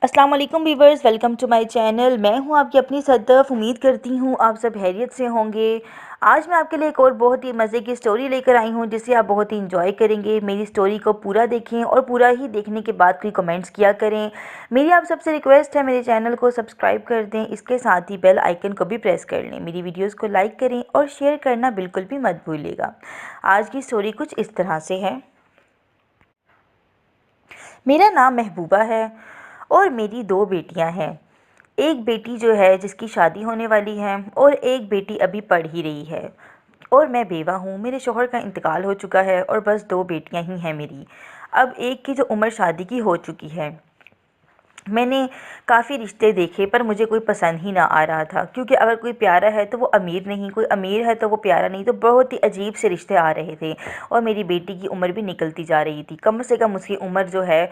अस्सलाम वालेकुम viewers, welcome to my channel. मैं हूं आपकी अपनी सदफ। उम्मीद करती हूं आप सब खैरियत से होंगे। आज मैं आपके लिए एक और बहुत ही मज़े की स्टोरी लेकर आई हूं जिसे आप बहुत ही इंजॉय करेंगे। मेरी स्टोरी को पूरा देखें और पूरा ही देखने के बाद कोई कमेंट्स किया करें। मेरी आप सबसे रिक्वेस्ट है, मेरे चैनल को सब्सक्राइब कर दें, इसके साथ ही बेल आइकन को भी प्रेस कर लें। मेरी वीडियोज़ को लाइक करें और शेयर करना बिल्कुल भी मत भूलिएगा। आज की स्टोरी कुछ इस तरह से है। मेरा नाम महबूबा है और मेरी दो बेटियां हैं। एक बेटी जो है जिसकी शादी होने वाली है और एक बेटी अभी पढ़ ही रही है। और मैं बेवा हूँ, मेरे शोहर का इंतकाल हो चुका है और बस दो बेटियां ही हैं मेरी। अब एक की जो उम्र शादी की हो चुकी है। मैंने काफ़ी रिश्ते देखे पर मुझे कोई पसंद ही ना आ रहा था, क्योंकि अगर कोई प्यारा है तो वो अमीर नहीं, कोई अमीर है तो वो प्यारा नहीं। तो बहुत ही अजीब से रिश्ते आ रहे थे और मेरी बेटी की उम्र भी निकलती जा रही थी। कम से कम उसकी उम्र जो है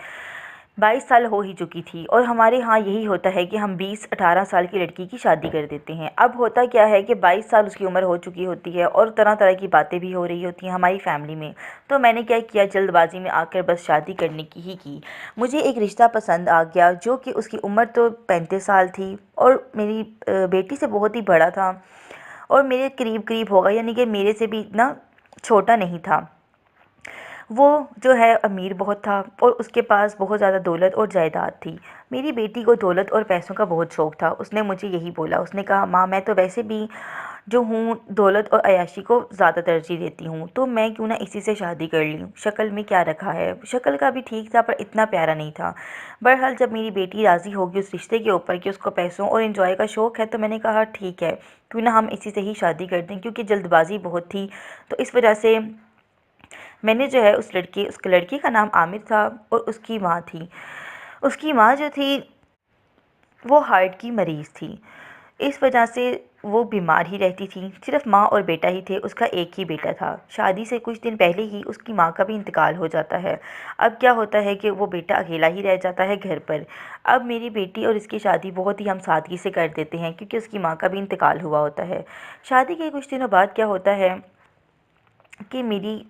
22 साल हो ही चुकी थी। और हमारे यहाँ यही होता है कि हम 20-18 साल की लड़की की शादी कर देते हैं। अब होता क्या है कि 22 साल उसकी उम्र हो चुकी होती है और तरह तरह की बातें भी हो रही होती हैं हमारी फैमिली में। तो मैंने क्या किया, जल्दबाजी में आकर बस शादी करने की ही की। मुझे एक रिश्ता पसंद आ गया जो कि उसकी उम्र तो 35 साल थी और मेरी बेटी से बहुत ही बड़ा था और मेरे करीब करीब होगा, यानी कि मेरे से भी इतना छोटा नहीं था। वो जो है अमीर बहुत था और उसके पास बहुत ज़्यादा दौलत और जायदाद थी। मेरी बेटी को दौलत और पैसों का बहुत शौक़ था। उसने मुझे यही बोला, उसने कहा माँ मैं तो वैसे भी जो हूँ दौलत और अय्याशी को ज़्यादा तरजीह देती हूँ, तो मैं क्यों ना इसी से शादी कर लूँ। शक्ल में क्या रखा है, शक्ल का भी ठीक था पर इतना प्यारा नहीं था। बहरहाल जब मेरी बेटी राज़ी होगी उस रिश्ते के ऊपर कि उसको पैसों और इन्जॉय का शौक़ है, तो मैंने कहा ठीक है, क्यों ना हम इसी से ही शादी कर दें, क्योंकि जल्दबाजी बहुत थी। तो इस वजह से मैंने जो है उस लड़की का नाम आमिर था और उसकी माँ थी। उसकी माँ जो थी वो हार्ट की मरीज़ थी। इस वजह से वो बीमार ही रहती थी। सिर्फ माँ और बेटा ही थे, उसका एक ही बेटा था। शादी से कुछ दिन पहले ही उसकी माँ का भी इंतकाल हो जाता है। अब क्या होता है कि वो बेटा अकेला ही रह जाता है घर पर। अब मेरी बेटी और इसकी शादी बहुत ही हम सादगी से कर देते हैं, क्योंकि उसकी माँ का भी इंतकाल हुआ होता है। शादी के कुछ दिनों बाद क्या होता है कि मेरी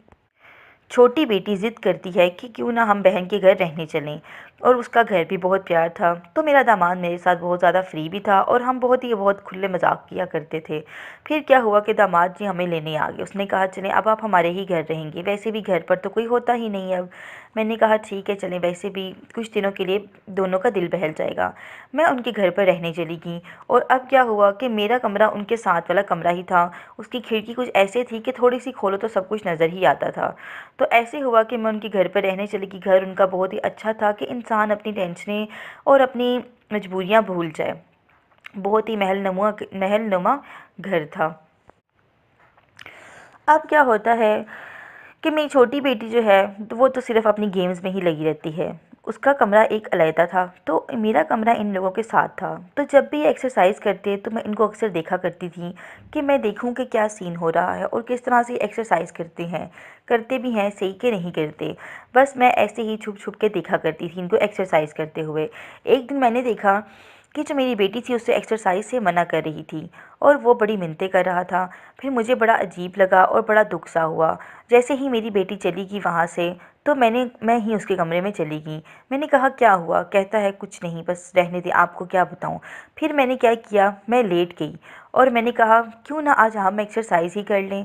छोटी बेटी ज़िद करती है कि क्यों ना हम बहन के घर रहने चलें, और उसका घर भी बहुत प्यार था। तो मेरा दामाद मेरे साथ बहुत ज़्यादा फ्री भी था और हम बहुत खुले मजाक किया करते थे। फिर क्या हुआ कि दामाद जी हमें लेने आ गए। उसने कहा चलें अब आप हमारे ही घर रहेंगे, वैसे भी घर पर तो कोई होता ही नहीं अब। मैंने कहा ठीक है चलें, वैसे भी कुछ दिनों के लिए दोनों का दिल बहल जाएगा। मैं उनके घर पर रहने चली गई। और अब क्या हुआ कि मेरा कमरा उनके साथ वाला कमरा ही था। उसकी खिड़की कुछ ऐसे थी कि थोड़ी सी खोलो तो सब कुछ नज़र ही आता था। तो ऐसे हुआ कि मैं उनके घर पर रहने चली गई। घर उनका बहुत ही अच्छा था कि इंसान अपनी टेंशनें और अपनी मजबूरियां भूल जाए। बहुत ही महलनुमा घर था। अब क्या होता है कि मेरी छोटी बेटी जो है तो वो तो सिर्फ अपनी गेम्स में ही लगी रहती है। उसका कमरा एक अलहदा था, तो मेरा कमरा इन लोगों के साथ था। तो जब भी ये एक्सरसाइज करते तो मैं इनको अक्सर देखा करती थी कि मैं देखूं कि क्या सीन हो रहा है और किस तरह से एक्सरसाइज करते भी हैं सही के नहीं करते। बस मैं ऐसे ही छुप छुप के देखा करती थी इनको एक्सरसाइज करते हुए। एक दिन मैंने देखा कि जो मेरी बेटी थी उससे एक्सरसाइज से मना कर रही थी और वो बड़ी मिन्नतें कर रहा था। फिर मुझे बड़ा अजीब लगा और बड़ा दुख सा हुआ। जैसे ही मेरी बेटी चली गई वहाँ से, तो मैं ही उसके कमरे में चली गई। मैंने कहा क्या हुआ, कहता है कुछ नहीं, बस रहने दे, आपको क्या बताऊँ। फिर मैंने क्या किया, मैं लेट गई और मैंने कहा क्यों ना आज हम एक्सरसाइज ही कर लें।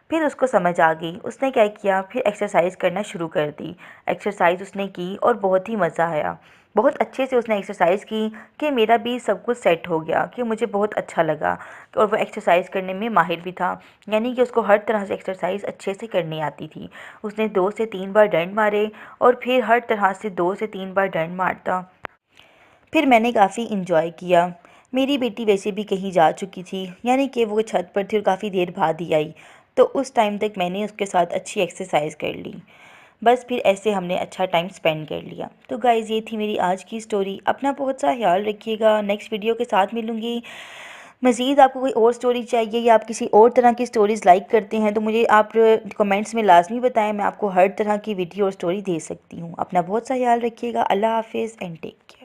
फिर उसको समझ आ गई। उसने क्या किया, फिर एक्सरसाइज करना शुरू कर दी। एक्सरसाइज उसने की और बहुत ही मज़ा आया। बहुत अच्छे से उसने एक्सरसाइज की कि मेरा भी सब कुछ सेट हो गया, कि मुझे बहुत अच्छा लगा। और वो एक्सरसाइज करने में माहिर भी था, यानी कि उसको हर तरह से एक्सरसाइज अच्छे से करनी आती थी। उसने 2 से 3 बार डंड मारे और फिर हर तरह से 2 से 3 बार डंड मारता। फिर मैंने काफ़ी इंजॉय किया। मेरी बेटी वैसे भी कहीं जा चुकी थी, यानी कि वो छत पर थी और काफ़ी देर बाद ही आई। तो उस टाइम तक मैंने उसके साथ अच्छी एक्सरसाइज कर ली। बस फिर ऐसे हमने अच्छा टाइम स्पेंड कर लिया। तो गाइज़ ये थी मेरी आज की स्टोरी। अपना बहुत सा ख्याल रखिएगा। नेक्स्ट वीडियो के साथ मिलूँगी। मज़ीद आपको कोई और स्टोरी चाहिए या आप किसी और तरह की स्टोरीज़ लाइक करते हैं तो मुझे आप कमेंट्स में लाजमी बताएं। मैं आपको हर तरह की वीडियो और स्टोरी दे सकती हूँ। अपना बहुत सा ख्याल रखिएगा। अल्लाह हाफिज़ एंड टेक केयर।